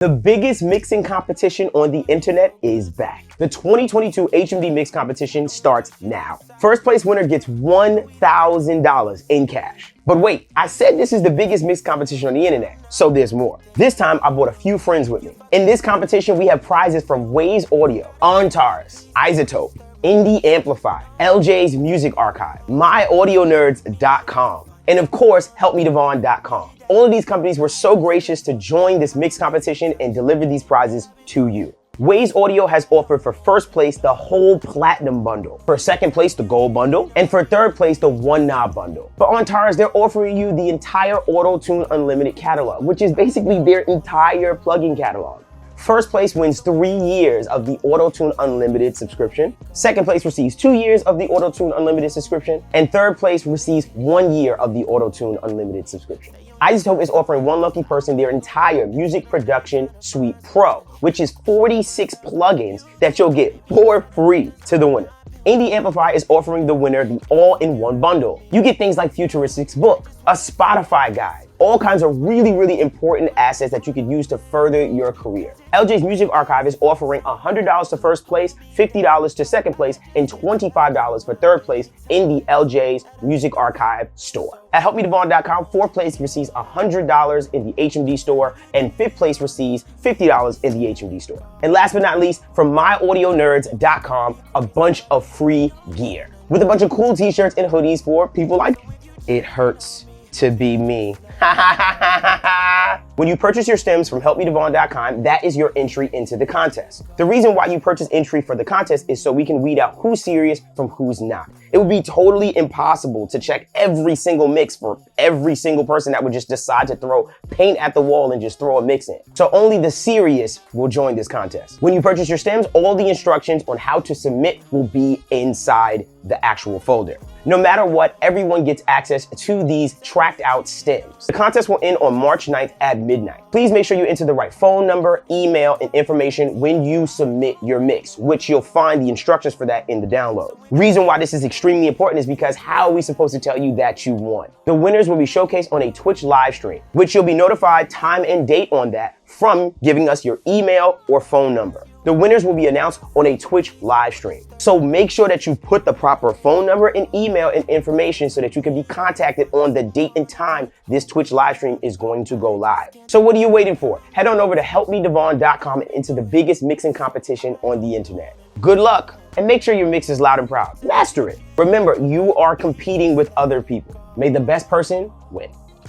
The biggest mixing competition on the internet is back. The 2022 HMD Mix Competition starts now. First place winner gets $1,000 in cash. But wait, I said this is the biggest mix competition on the internet, so there's more. This time I brought a few friends with me. In this competition, we have prizes from MYAUDIONERDS, ANTARES, IZOTOPE, AMPLIFY, LJ's Music Archive, MYAUDIONERDS.com, and of course, HelpMeDevon.com. All of these companies were so gracious to join this mix competition and deliver these prizes to you. Waves Audio has offered for first place the whole platinum bundle, for second place the gold bundle, and for third place the one knob bundle. For ANTARES, they're offering you the entire Auto-Tune Unlimited catalog, which is basically their entire plugin catalog. First place wins 3 years of the Auto-Tune Unlimited subscription. Second place receives 2 years of the Auto-Tune Unlimited subscription. And third place receives 1 year of the Auto-Tune Unlimited subscription. iZotope is offering one lucky person their entire Music Production Suite Pro, which is 46 plugins that you'll get for free to the winner. AMPLIFY is offering the winner the all-in-one bundle. You get things like Futuristics book, a Spotify guide, all kinds of really important assets that you could use to further your career. LJ's Music Archive is offering $100 to first place, $50 to second place, and $25 for third place in the LJ's Music Archive store. At HelpMeDevon.com, fourth place receives $100 in the HMD store, and fifth place receives $50 in the HMD store. And last but not least, from MyAudioNerds.com, a bunch of free gear with a bunch of cool t-shirts and hoodies for people like It Hurts to Be Me. When you purchase your stems from HelpMeDevon.com, that is your entry into the contest. The reason why you purchase entry for the contest is so we can weed out who's serious from who's not. It would be totally impossible to check every single mix for every single person that would just decide to throw paint at the wall and just throw a mix in. So only the serious will join this contest. When you purchase your stems, all the instructions on how to submit will be inside the actual folder. No matter what, everyone gets access to these tracked out stems. The contest will end on March 9th at midnight. Please make sure you enter the right phone number, email, and information when you submit your mix, which you'll find the instructions for that in the download. Reason why this is extremely important is because how are we supposed to tell you that you won? The winners will be showcased on a Twitch live stream, which you'll be notified time and date on that from giving us your email or phone number. The winners will be announced on a Twitch live stream. So make sure that you put the proper phone number and email and information so that you can be contacted on the date and time this Twitch live stream is going to go live. So what are you waiting for? Head on over to HelpMeDevon.com and enter the biggest mixing competition on the internet. Good luck, and make sure your mix is loud and proud. Master it. Remember, you are competing with other people. May the best person win.